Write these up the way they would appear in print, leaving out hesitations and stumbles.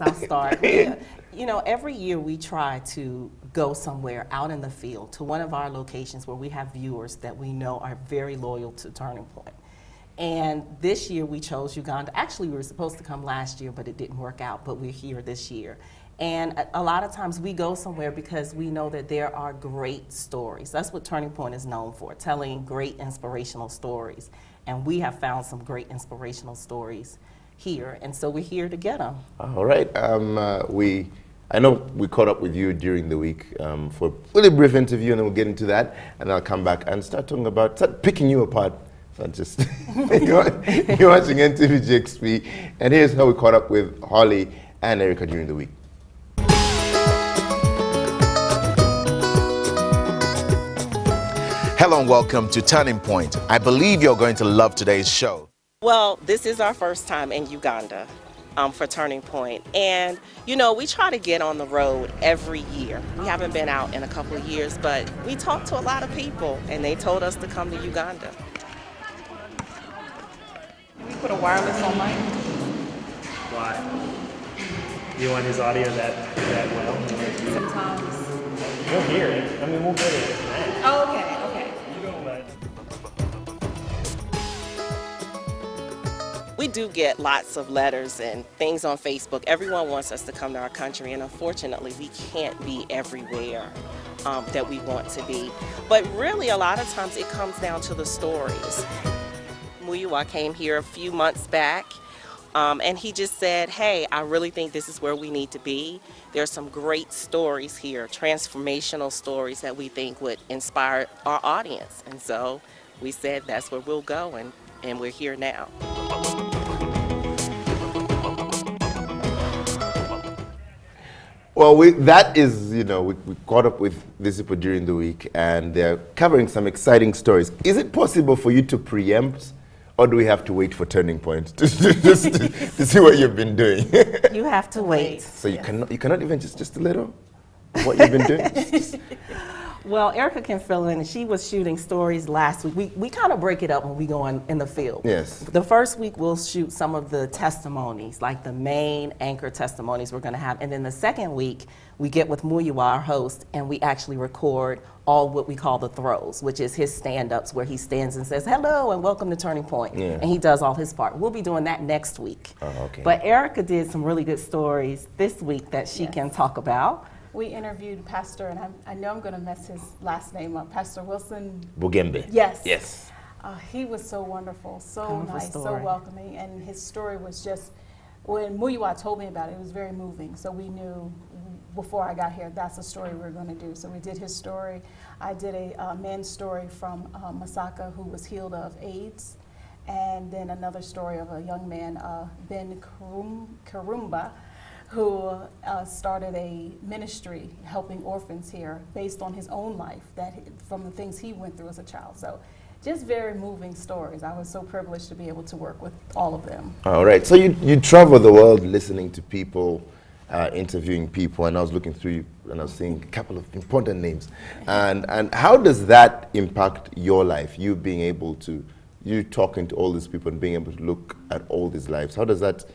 I'll start. You know, every year we try to go somewhere out in the field to one of our locations where we have viewers that we know are very loyal to Turning Point. And this year we chose Uganda. Actually, we were supposed to come last year, but it didn't work out, but we're here this year. And a lot of times we go somewhere because we know that there are great stories. That's what Turning Point is known for, telling great inspirational stories. And we have found some great inspirational stories here, and so we're here to get them. All right. I know we caught up with you during the week for a really brief interview, and then we'll get into that, and I'll come back and start picking you apart. Not just you're watching NTV GXP, and here's how we caught up with Holly and Erica during the week. Hello and welcome to Turning Point. I believe you're going to love today's show. Well, this is our first time in Uganda for Turning Point. And, you know, we try to get on the road every year. We haven't been out in a couple of years, but we talked to a lot of people, and they told us to come to Uganda. Can we put a wireless on mic? Why? You want his audio that well? Sometimes. We'll hear it. I mean, we'll get it. Oh, okay, okay. We do get lots of letters and things on Facebook. Everyone wants us to come to our country, and unfortunately we can't be everywhere that we want to be. But really a lot of times it comes down to the stories. Muyiwa came here a few months back and he just said, hey, I really think this is where we need to be. There's some great stories here, transformational stories that we think would inspire our audience. And so we said that's where we'll go, and we're here now. Well, that is, you know, we caught up with these people during the week, and they're covering some exciting stories. Is it possible for you to preempt, or do we have to wait for Turning Point to see what you've been doing? You have to wait. So you cannot even just a little of what you've been doing? Well, Erica can fill in. She was shooting stories last week. We kind of break it up when we go in the field. Yes. The first week we'll shoot some of the testimonies, like the main anchor testimonies we're going to have. And then the second week we get with Muyiwa, our host, and we actually record all what we call the throws, which is his stand-ups where he stands and says, hello and welcome to Turning Point. Yeah. And he does all his part. We'll be doing that next week. Oh, okay. But Erica did some really good stories this week that she can talk about. We interviewed Pastor, and I know I'm going to mess his last name up, Pastor Wilson Bugembe. Yes. Yes. He was so wonderful, so Powerful nice, story. so welcoming, and his story was just, when Muyiwa told me about it, it was very moving. So we knew before I got here, that's the story we were going to do. So we did his story. I did a man's story from Masaka who was healed of AIDS, and then another story of a young man, Ben Karumba, who started a ministry helping orphans here based on his own life, from the things he went through as a child. So just very moving stories. I was so privileged to be able to work with all of them. All right, so you travel the world listening to people, interviewing people, and I was looking through you and I was seeing a couple of important names. And how does that impact your life, you talking to all these people and being able to look at all these lives? How does that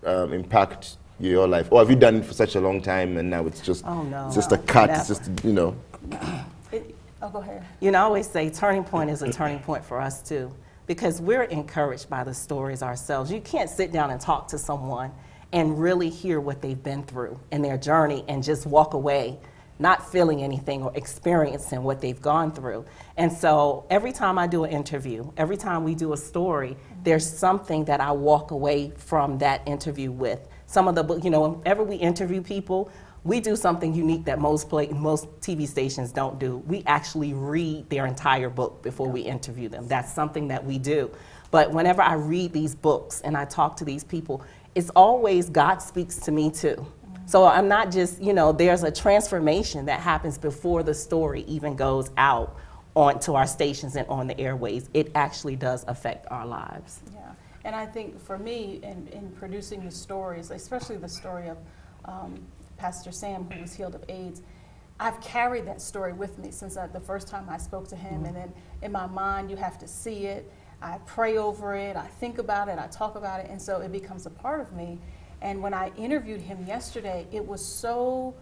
impact your life? Or have you done it for such a long time and now it's just, it's just a cut, never. it's just, you know? Go ahead. You know, I always say Turning Point is a turning point for us too, because we're encouraged by the stories ourselves. You can't sit down and talk to someone and really hear what they've been through in their journey and just walk away not feeling anything or experiencing what they've gone through. And so every time I do an interview, every time we do a story, there's something that I walk away from that interview with. Some of the, whenever we interview people, we do something unique that most TV stations don't do. We actually read their entire book before we interview them. That's something that we do. But whenever I read these books and I talk to these people, it's always God speaks to me too. So I'm not just, there's a transformation that happens before the story even goes out onto our stations and on the airways. It actually does affect our lives. Yeah, and I think for me, in producing the stories, especially the story of Pastor Sam, who was healed of AIDS, I've carried that story with me since the first time I spoke to him. And then in my mind, you have to see it. I pray over it, I think about it, I talk about it, and so it becomes a part of me. And when I interviewed him yesterday, it was so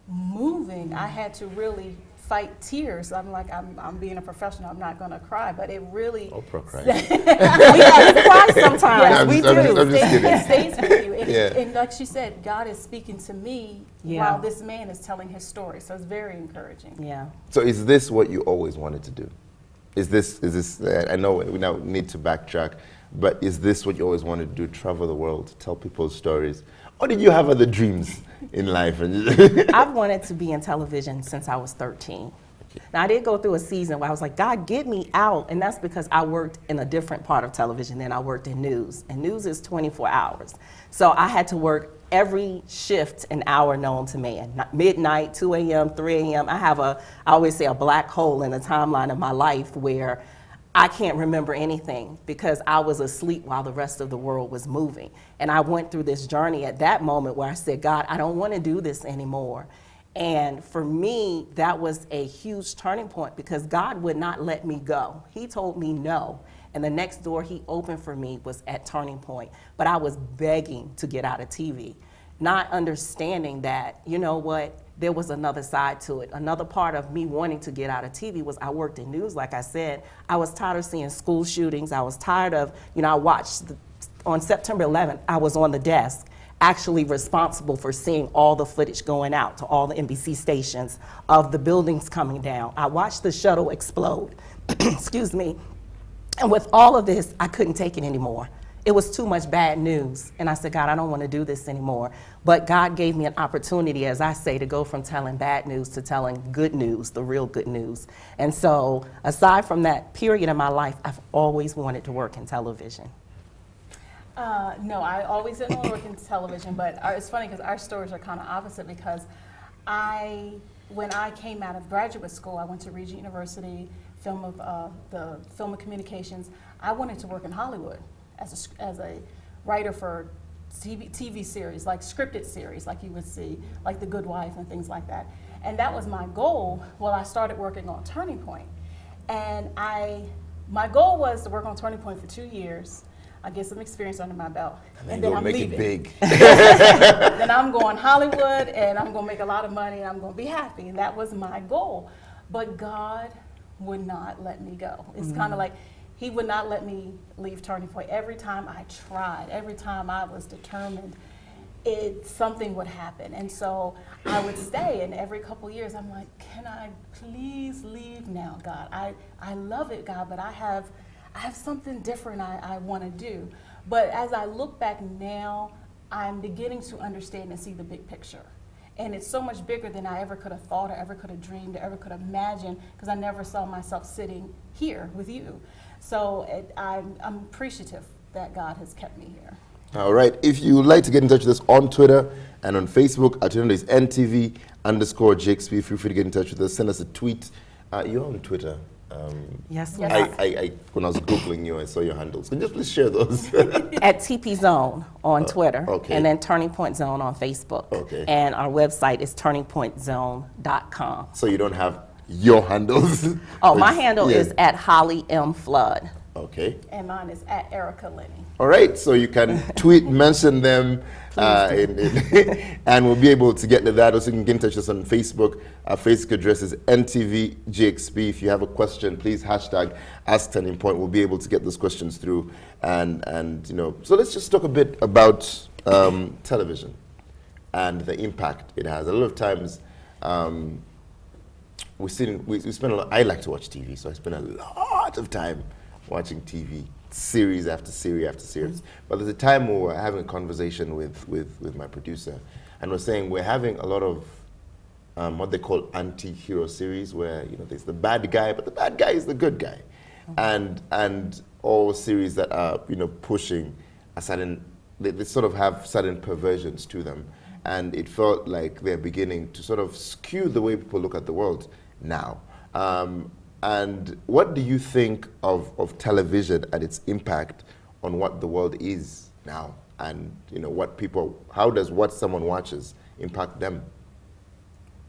moving. I had to really fight tears. I'm like, I'm being a professional. I'm not going to cry, but it really. Oprah crying. We have to cry sometimes. Yeah, we do. I'm just kidding. It stays with you. And, Yeah. and like she said, God is speaking to me Yeah. while this man is telling his story. So it's very encouraging. Yeah. So is this what you always wanted to do? Is this, I know we now need to backtrack, but is this what you always wanted to do, travel the world, tell people stories? Or did you have other dreams in life? I've wanted to be in television since I was 13. Now, I did go through a season where I was like, God, get me out. And that's because I worked in a different part of television than I worked in news. And news is 24 hours. So I had to work every shift an hour known to man. Midnight, 2 a.m., 3 a.m. I always say a black hole in the timeline of my life where I can't remember anything because I was asleep while the rest of the world was moving. And I went through this journey at that moment where I said, God, I don't want to do this anymore. And for me, that was a huge turning point because God would not let me go. He told me no. And the next door he opened for me was at Turning Point. But I was begging to get out of TV, not understanding that, you know what, there was another side to it. Another part of me wanting to get out of TV was I worked in news, like I said. I was tired of seeing school shootings. I was tired of, I watched, on September 11th, I was on the desk, actually responsible for seeing all the footage going out to all the NBC stations of the buildings coming down. I watched the shuttle explode, excuse me. And with all of this, I couldn't take it anymore. It was too much bad news. And I said, God, I don't want to do this anymore. But God gave me an opportunity, as I say, to go from telling bad news to telling good news, the real good news. And so aside from that period in my life, I've always wanted to work in television. No, I always didn't want to work in television, but it's funny because our stories are kind of opposite because when I came out of graduate school, I went to Regent University, the Film of Communications. I wanted to work in Hollywood as a writer for TV series, like scripted series, like you would see, like The Good Wife and things like that. And that was my goal. Well, I started working on Turning Point. And my goal was to work on Turning Point for 2 years. I get some experience under my belt, and then I'm make leaving. it big. Then I'm going Hollywood, and I'm going to make a lot of money, and I'm going to be happy. And that was my goal. But God would not let me go. It's kind of like he would not let me leave Turning Point. Every time I tried, every time I was determined, something would happen. And so I would stay, and every couple years I'm like, can I please leave now, God? I love it, God, but I have something different I want to do. But as I look back now, I'm beginning to understand and see the big picture. And it's so much bigger than I ever could have thought or ever could have dreamed or ever could have imagined because I never saw myself sitting here with you. So I'm appreciative that God has kept me here. All right. If you would like to get in touch with us on Twitter and on Facebook, our Twitter is NTV_GXP. Feel free to get in touch with us. Send us a tweet. You're on Twitter. Yes, Yes. When I was Googling you, I saw your handles. Can you just please share those? at TP Zone on Twitter, okay. and then Turning Point Zone on Facebook. Okay. And our website is turningpointzone.com. So you don't have your handles? Oh, Or my just- handle yeah. is at Holly M. Flood. Okay. And mine is at Erica Lenny. All right, so you can tweet, mention them, and we'll be able to get to that. Also, you can get in touch with us on Facebook. Our Facebook address is NTVGXP. If you have a question, please hashtag Ask Turning Point. We'll be able to get those questions through. And so let's just talk a bit about television and the impact it has. A lot of times, we spend a lot. I like to watch TV, so I spend a lot of time watching TV, series after series after series. But there's a time where we're having a conversation with my producer, and we're saying we're having a lot of what they call anti-hero series, where there's the bad guy, but the bad guy is the good guy, and all series that are pushing a certain, they sort of have certain perversions to them, and it felt like they're beginning to sort of skew the way people look at the world now. And what do you think of television and its impact on what the world is now? And how does what someone watches impact them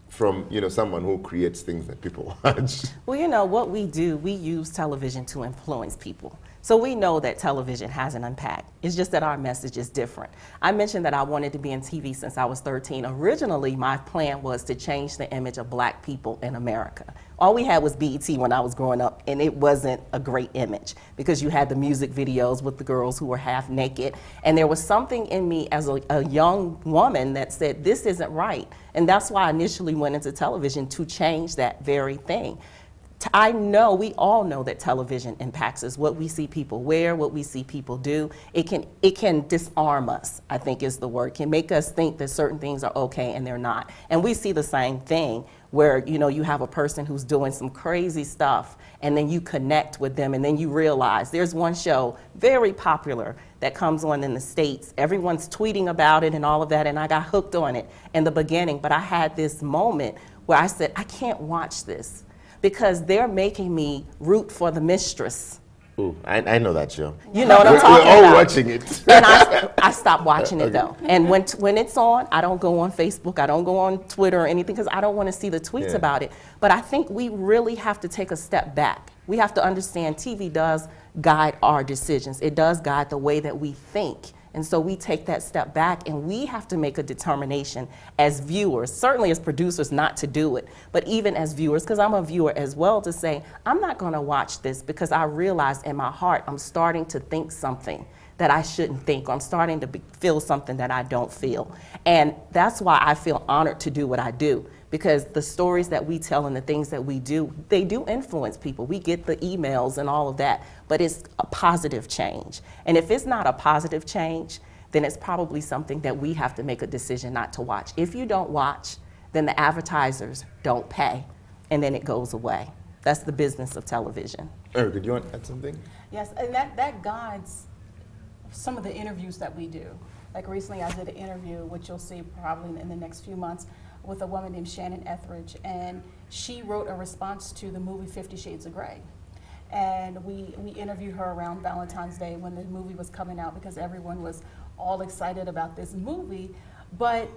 from someone who creates things that people watch? Well, what we do, we use television to influence people. So we know that television has an impact. It's just that our message is different. I mentioned that I wanted to be in TV since I was 13. Originally, my plan was to change the image of black people in America. All we had was BET when I was growing up, and it wasn't a great image because you had the music videos with the girls who were half naked, and there was something in me as a young woman that said, this isn't right. And that's why I initially went into television, to change that very thing. I know, we all know that television impacts us. What we see people wear, what we see people do, it can disarm us, I think is the word. It can make us think that certain things are okay and they're not. And we see the same thing where, you know, you have a person who's doing some crazy stuff and then you connect with them and then you realize. There's one show, very popular, that comes on in the States. Everyone's tweeting about it and all of that, and I got hooked on it in the beginning, but I had this moment where I said, I can't watch this, because they're making me root for the mistress. Ooh, I know that show. You know what I'm talking We're all about. watching it. And I stopped watching it though. And when it's on, I don't go on Facebook, I don't go on Twitter or anything, because I don't want to see the tweets about it. But I think we really have to take a step back. We have to understand TV does guide our decisions. It does guide the way that we think. And so we take that step back and we have to make a determination as viewers, certainly as producers, not to do it, but even as viewers, because I'm a viewer as well, to say, I'm not going to watch this because I realize in my heart I'm starting to think something that I shouldn't think, or I'm starting to feel something that I don't feel. And that's why I feel honored to do what I do, because the stories that we tell and the things that we do, they do influence people. We get the emails and all of that, but it's a positive change. And if it's not a positive change, then it's probably something that we have to make a decision not to watch. If you don't watch, then the advertisers don't pay, and then it goes away. That's the business of television. Erica, do you want to add something? Yes, and that guides some of the interviews that we do. Like recently I did an interview, which you'll see probably in the next few months, with a woman named Shannon Etheridge, and she wrote a response to the movie 50 Shades of Grey. And we interviewed her around Valentine's Day when the movie was coming out, because everyone was all excited about this movie. But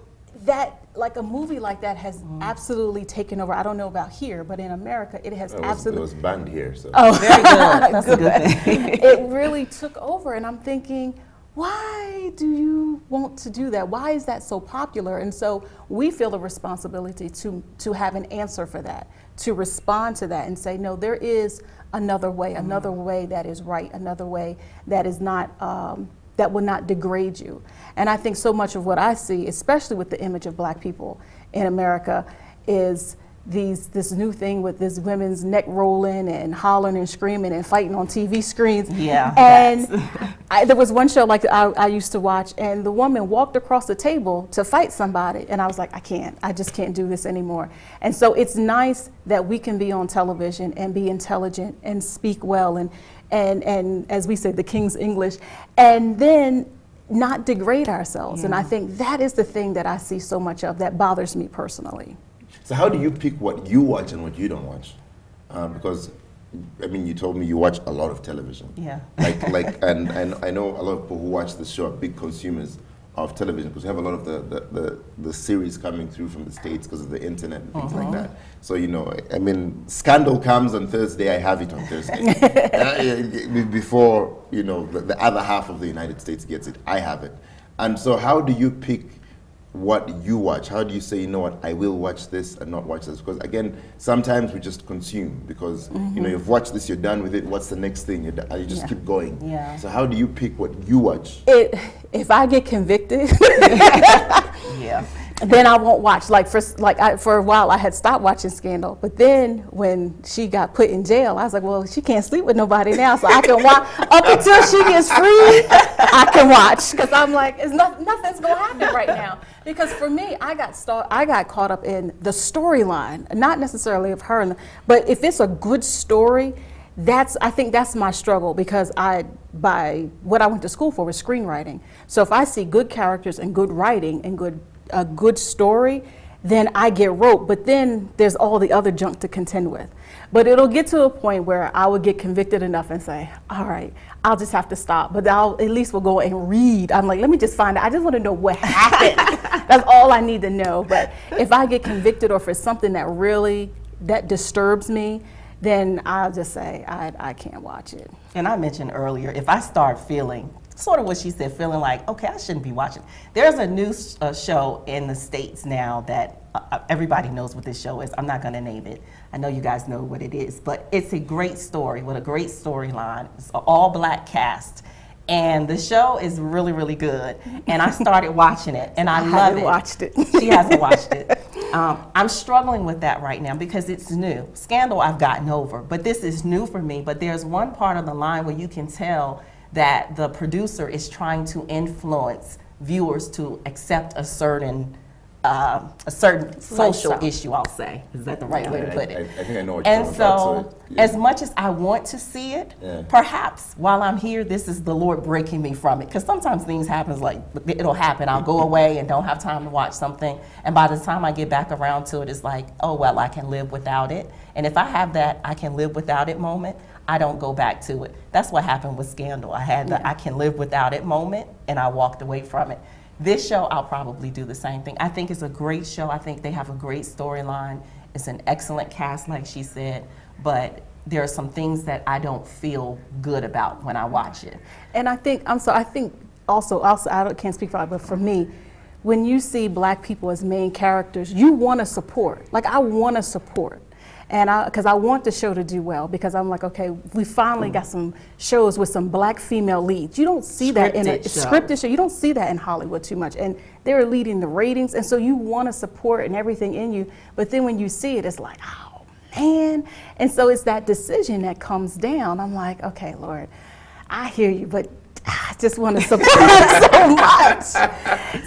that, like a movie like that has absolutely taken over. I don't know about here, but in America it has absolutely. It was banned here, so. Oh, Very good. That's a good thing. It really took over, and I'm thinking, why do you want to do that? Why is that so popular? And so we feel a responsibility to have an answer for that, to respond to that and say, no, there is another way that is right, another way that is not, that will not degrade you. And I think so much of what I see, especially with the image of black people in America, is this new thing with this women's neck rolling and hollering and screaming and fighting on TV screens. Yeah. And there was one show like I used to watch, and the woman walked across the table to fight somebody, and I was like, I just can't do this anymore. And so it's nice that we can be on television and be intelligent and speak well and as we say, the King's English, and then not degrade ourselves. Yeah. And I think that is the thing that I see so much of that bothers me personally. So how do you pick what you watch and what you don't watch? Because, I mean, you told me you watch a lot of television. Yeah. And I know a lot of people who watch the show are big consumers of television, because we have a lot of the series coming through from the States because of the internet and things like that. So, you know, I mean, Scandal comes on Thursday, I have it on Thursday. Before, you know, the other half of the United States gets it, I have it. And so how do you pick what you watch? How do you say, you know what, I will watch this and not watch this? Because again, sometimes we just consume because, you know, you've watched this, you're done with it, what's the next thing? You just keep going. Yeah. So how do you pick what you watch? If I get convicted, Yeah. then I won't watch. For a while, I had stopped watching Scandal, but then when she got put in jail, I was like, well, she can't sleep with nobody now, so I can watch up until she gets free. I can watch, because I'm like, nothing's gonna happen right now. Because for me, I got caught up in the storyline, not necessarily of her, but if it's a good story, I think that's my struggle, because by what I went to school for was screenwriting. So if I see good characters and good writing and a good story, then I get roped. But then there's all the other junk to contend with. But it'll get to a point where I would get convicted enough and say, all right, I'll just have to stop. But I'll at least will go and read. I'm like, let me just find out. I just want to know what happened. That's all I need to know. But if I get convicted, or if it's something that disturbs me, then I'll just say I can't watch it. And I mentioned earlier, if I start feeling, sort of what she said, feeling like, okay, I shouldn't be watching. There's a new show in the States now that everybody knows what this show is. I'm not going to name it. I know you guys know what it is, but it's a great story with a great storyline. It's an all-black cast. And the show is really, really good. And I started watching it, and I love haven't it. watched it. She hasn't watched it. I'm struggling with that right now because it's new. Scandal I've gotten over, but this is new for me. But there's one part of the line where you can tell that the producer is trying to influence viewers to accept a certain social Lifestyle. issue, I'll say. Is that the right way to put it? I think I know what you're And talking about. so, as much as I want to see it, perhaps while I'm here, this is the Lord breaking me from it. Because sometimes things happen, like it'll happen. I'll go away and don't have time to watch something. And by the time I get back around to it, it's like, oh, well, I can live without it. And if I have that I can live without it moment, I don't go back to it. That's what happened with Scandal. I had the I can live without it moment, and I walked away from it. This show, I'll probably do the same thing. I think it's a great show. I think they have a great storyline. It's an excellent cast, like she said, but there are some things that I don't feel good about when I watch it. And I think also I can't speak for her, but for me, when you see black people as main characters, you want to support. Like I want to support. And because I want the show to do well, because I'm like, okay, we finally got some shows with some black female leads. You don't see that in a scripted show. You don't see that in Hollywood too much. And they're leading the ratings. And so you want to support and everything in you. But then when you see it, it's like, oh, man. And so it's that decision that comes down. I'm like, okay, Lord, I hear you, but I just want to support so much.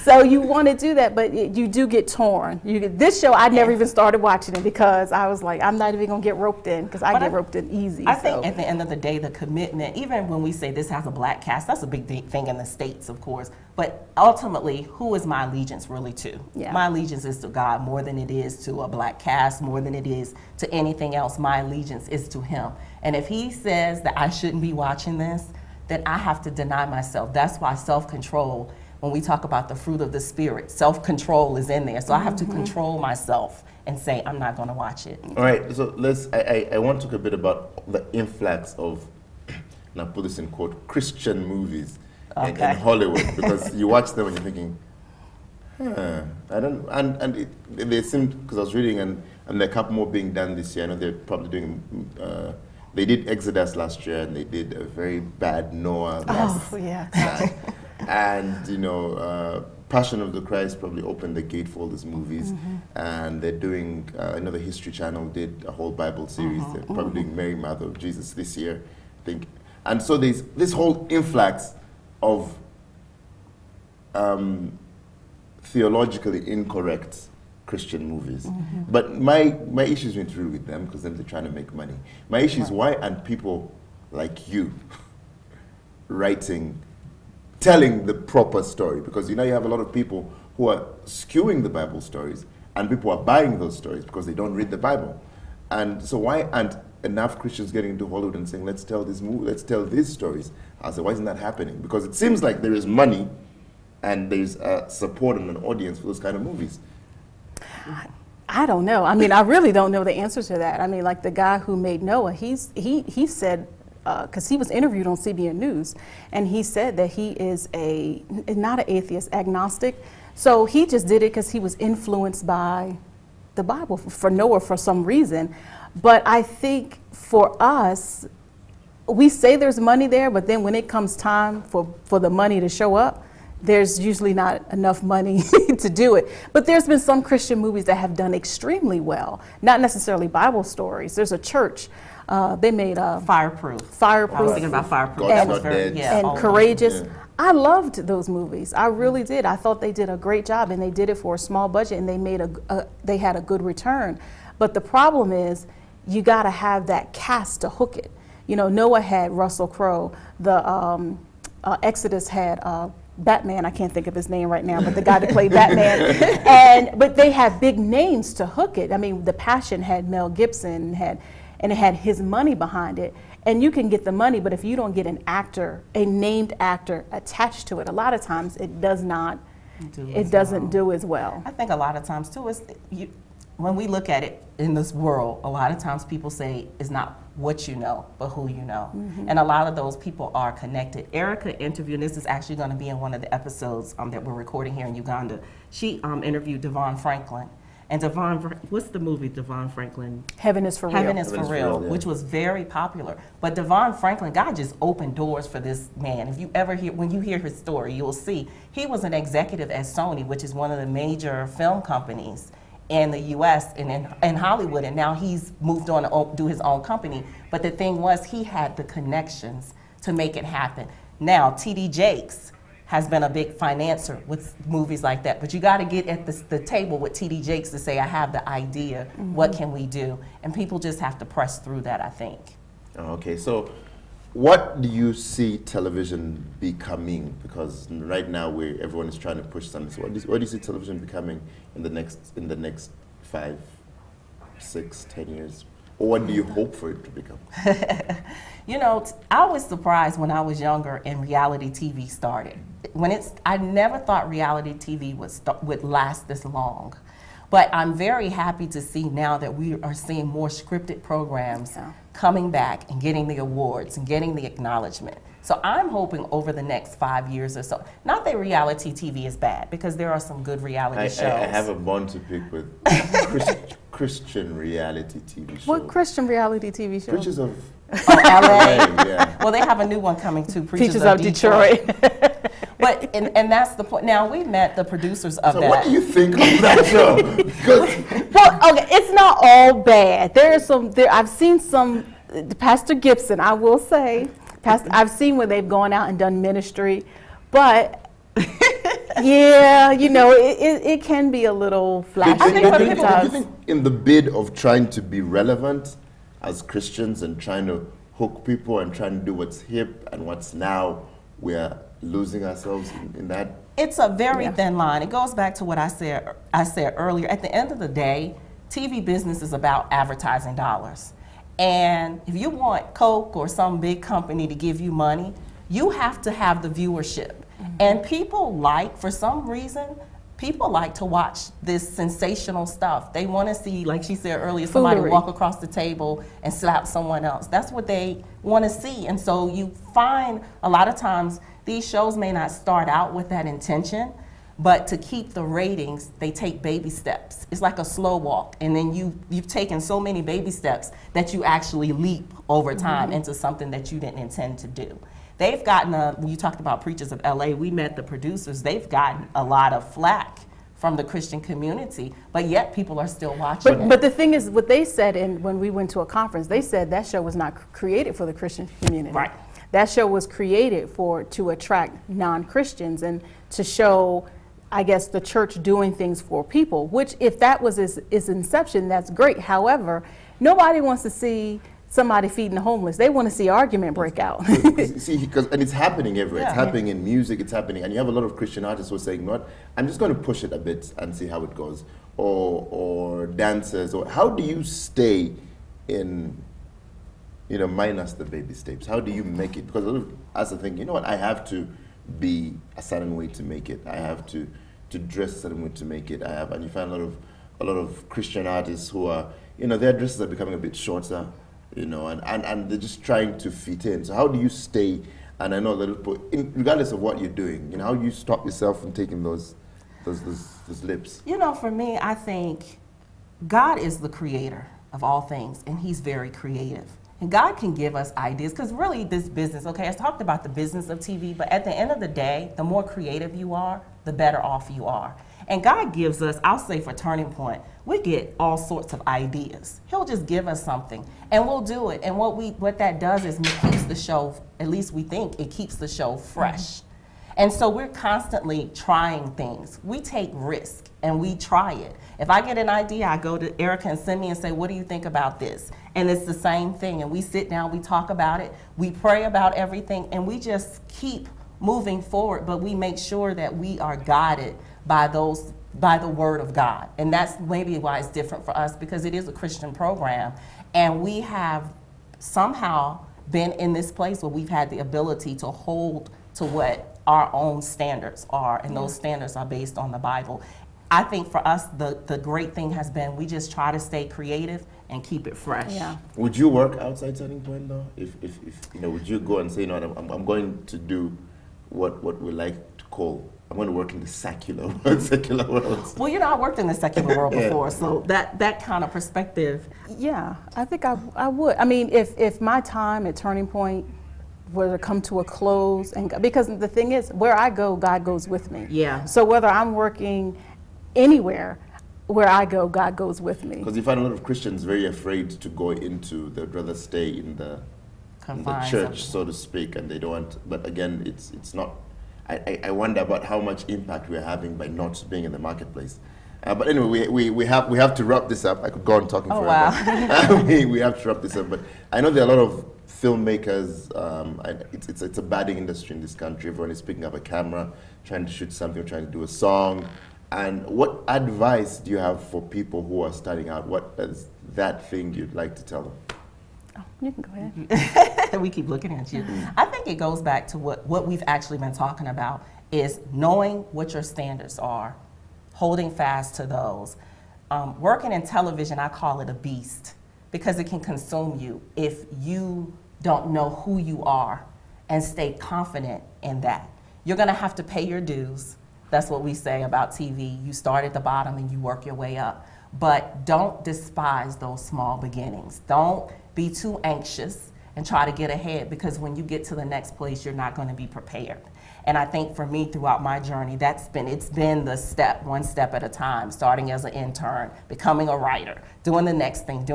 So you want to do that, but you do get torn. This show, I never even started watching it because I was like, I'm not even going to get roped in because I get roped in easy. I think at the end of the day, the commitment, even when we say this has a black cast, that's a big thing in the States, of course. But ultimately, who is my allegiance really to? Yeah. My allegiance is to God more than it is to a black cast, more than it is to anything else. My allegiance is to Him. And if He says that I shouldn't be watching this, then I have to deny myself. That's why self-control, when we talk about the fruit of the Spirit, self-control is in there. So I have to control myself and say, I'm not going to watch it. All right, so I want to talk a bit about the influx of, and I put this in quote, Christian movies in Hollywood, because you watch them and you're thinking, I don't, and they seemed, because I was reading, and there are a couple more being done this year. I know they're probably doing, they did Exodus last year, and they did a very bad Noah last night. And, you know, Passion of the Christ probably opened the gate for all these movies. And they're doing, another History Channel did a whole Bible series. They're probably doing Mary, Mother of Jesus this year, I think. And so there's this whole influx of theologically incorrect Christian movies. But my issue isn't really with them, because they're trying to make money. My issue is, why aren't people like you telling the proper story? Because you know, you have a lot of people who are skewing the Bible stories, and people are buying those stories because they don't read the Bible. And so why aren't enough Christians getting into Hollywood and saying, let's tell these stories? I said, why isn't that happening? Because it seems like there is money and there's support and an audience for those kind of movies. I don't know. I mean, I really don't know the answer to that. I mean, like the guy who made Noah, he said, because he was interviewed on CBN News, and he said that he is not an atheist, agnostic. So he just did it because he was influenced by the Bible for Noah for some reason. But I think for us, we say there's money there, but then when it comes time for the money to show up, there's usually not enough money to do it. But there's been some Christian movies that have done extremely well, not necessarily Bible stories. There's a church, they made Fireproof. I was thinking about Fireproof. God's Not Dead. And Courageous. Yeah. I loved those movies. I really did. I thought they did a great job, and they did it for a small budget, and they had a good return. But the problem is, you got to have that cast to hook it. You know, Noah had Russell Crowe. The Exodus had Batman. I can't think of his name right now, but the guy that played Batman. But they had big names to hook it. I mean, The Passion had Mel Gibson, and it had his money behind it. And you can get the money, but if you don't get a named actor attached to it, a lot of times it doesn't do as well. I think a lot of times too is when we look at it in this world, a lot of times people say it's not what you know, but who you know. And a lot of those people are connected. Erica interviewed, and this is actually going to be in one of the episodes that we're recording here in Uganda. She interviewed Devon Franklin. And what's the movie Devon Franklin? Heaven is for real. Heaven is for real, yeah. which was very popular. But Devon Franklin, God just opened doors for this man. If you ever hear, when you hear his story, you'll see he was an executive at Sony, which is one of the major film companies in the U.S. and in Hollywood, and now he's moved on to do his own company. But the thing was, he had the connections to make it happen. Now, T.D. Jakes has been a big financier with movies like that, but you got to get at the table with T.D. Jakes to say, I have the idea, what can we do? And people just have to press through that, I think. Okay, so what do you see television becoming? Because right now everyone is trying to push something. So what do you see television becoming in the next 5, 6, 10 years? Or what do you hope for it to become? You know, I was surprised when I was younger and reality TV started. I never thought reality TV would last this long. But I'm very happy to see now that we are seeing more scripted programs coming back and getting the awards and getting the acknowledgement. So I'm hoping over the next 5 years or so, not that reality TV is bad, because there are some good reality shows. I have a bone to pick with Christian reality TV shows. What Christian reality TV show? Preachers of LA. yeah. Well, they have a new one coming too, Preachers of Detroit. But and that's the point. Now we met the producers of So that. what do you think of that show? Because Well, okay, it's not all bad. I've seen some, Pastor Gibson, I will say, I've seen where they've gone out and done ministry, but yeah, you know, it can be a little flashy. I think for do people- you think in the bid of trying to be relevant as Christians and trying to hook people and trying to do what's hip and what's now, we're losing ourselves in that? It's a very thin line. It goes back to what I said earlier. At the end of the day, TV business is about advertising dollars. And if you want Coke or some big company to give you money, you have to have the viewership. And for some reason, people like to watch this sensational stuff. They want to see, like she said earlier, somebody Foolery. walk across the table and slap someone else. That's what they want to see. And so you find a lot of times these shows may not start out with that intention, but to keep the ratings, they take baby steps. It's like a slow walk. And then you've taken so many baby steps that you actually leap over time into something that you didn't intend to do. They've gotten when you talked about Preachers of LA, we met the producers, they've gotten a lot of flack from the Christian community, but yet people are still watching it. But the thing is, what they said when we went to a conference, they said that show was not created for the Christian community. Right. That show was created to attract non-Christians and to show, I guess, the church doing things for people, which if that was its inception, that's great. However, nobody wants to see somebody feeding the homeless. They want to see argument break out. See, and it's happening everywhere. Yeah. It's happening in music. It's happening, and you have a lot of Christian artists who are saying, "What? I'm just going to push it a bit and see how it goes." Or dancers. Or how do you stay in, minus the baby steps? How do you make it? Because a lot of us are thinking, you know what? I have to be a certain way to make it. I have to dress a certain way to make it. And you find a lot of Christian artists who are, their dresses are becoming a bit shorter. And they're just trying to fit in. So how do you stay? And I know a little bit, regardless of what you're doing, how do you stop yourself from taking those lips? For me, I think God is the creator of all things, and He's very creative. And God can give us ideas, because really this business, okay, I talked about the business of TV, but at the end of the day, the more creative you are, the better off you are. And God gives us, I'll say for Turning Point, we get all sorts of ideas. He'll just give us something, and we'll do it. And what that does is it keeps the show, at least we think, it keeps the show fresh. And so we're constantly trying things. We take risk, and we try it. If I get an idea, I go to Erica and Simi and say, what do you think about this? And it's the same thing. And we sit down, we talk about it, we pray about everything, and we just keep moving forward, but we make sure that we are guided by the word of God. And that's maybe why it's different for us, because it is a Christian program. And we have somehow been in this place where we've had the ability to hold to what our own standards are. And those standards are based on the Bible. I think for us, the great thing has been we just try to stay creative and keep it fresh. Yeah. Would you work outside Turning Point though? If you know, would you go and say, you know, I'm going to do what we like to call, I'm going to work in the secular world. Well, you know, I worked in the secular world before, so that kind of perspective. Yeah, I think I would. I mean, if my time at Turning Point were to come to a close, and because the thing is, where I go, God goes with me. Yeah. So whether I'm working anywhere, where I go, God goes with me. Because you find a lot of Christians very afraid to go into, they'd rather stay in the Confines church, of- so to speak, and they don't want, but again, it's not, I wonder about how much impact we're having by not being in the marketplace. But anyway, we have to wrap this up. I could go on talking Oh, forever. we have to wrap this up, but I know there are a lot of filmmakers, it's a budding industry in this country. Everyone is picking up a camera, trying to shoot something, or trying to do a song. And what advice do you have for people who are starting out? What is that thing you'd like to tell them? Oh, you can go ahead. We keep looking at you. I think it goes back to what we've actually been talking about is knowing what your standards are, holding fast to those. Working in television, I call it a beast because it can consume you if you don't know who you are and stay confident in that. You're gonna have to pay your dues. That's what we say about TV. You start at the bottom and you work your way up. But don't despise those small beginnings. Don't be too anxious and try to get ahead, because when you get to the next place, you're not going to be prepared. And I think for me, throughout my journey, it's been the one step at a time, starting as an intern, becoming a writer, doing the next thing,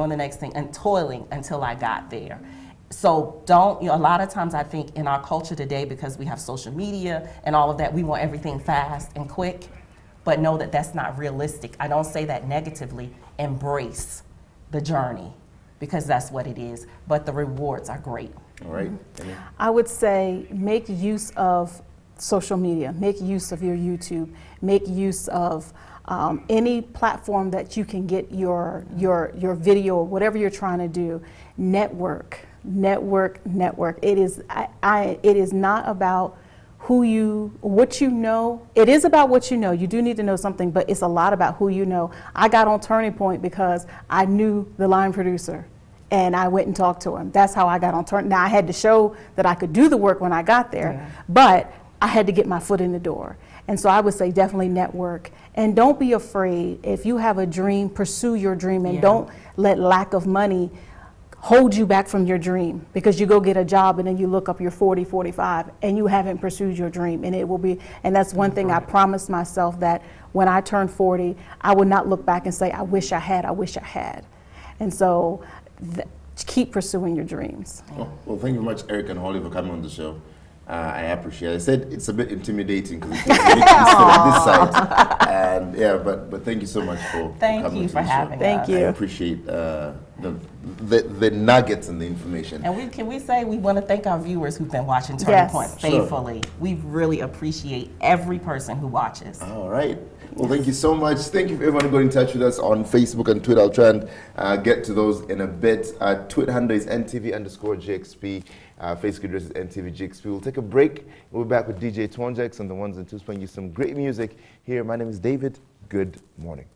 and toiling until I got there. So a lot of times I think in our culture today, because we have social media and all of that, we want everything fast and quick, but know that that's not realistic. I don't say that negatively. Embrace the journey, because that's what it is, but the rewards are great. All right. I would say make use of social media, make use of your YouTube, make use of any platform that you can get your video or whatever you're trying to do. Network. It is not about what you know. It is about what you know. You do need to know something, but it's a lot about who you know. I got on Turning Point because I knew the line producer and I went and talked to him. That's how I got on Turning. Now I had to show that I could do the work when I got there, but I had to get my foot in the door. And so I would say definitely network, and don't be afraid. If you have a dream, pursue your dream, and don't let lack of money hold you back from your dream, because you go get a job and then you look up, you're 40, 45, and you haven't pursued your dream. And it will be, and that's one thing I promised myself, that when I turn 40, I would not look back and say, I wish I had. And so keep pursuing your dreams. Well, thank you very much, Eric and Holly, for coming on the show. I appreciate it. I said it's a bit intimidating because it's this side. And yeah, but thank you so much for Thank coming you to for the show. having us. Thank you. I appreciate the nuggets and the information. And can we say we want to thank our viewers who've been watching Turning Yes. Point Sure. faithfully. We really appreciate every person who watches. All right. Well, thank you so much. Thank you for everyone who got in touch with us on Facebook and Twitter. I'll try and get to those in a bit. Twitter handle is ntv_GXP. Facebook address is ntv_GXP. We'll take a break. We'll be back with DJ Twanjax on the ones and twos, playing you some great music here. My name is David. Good morning.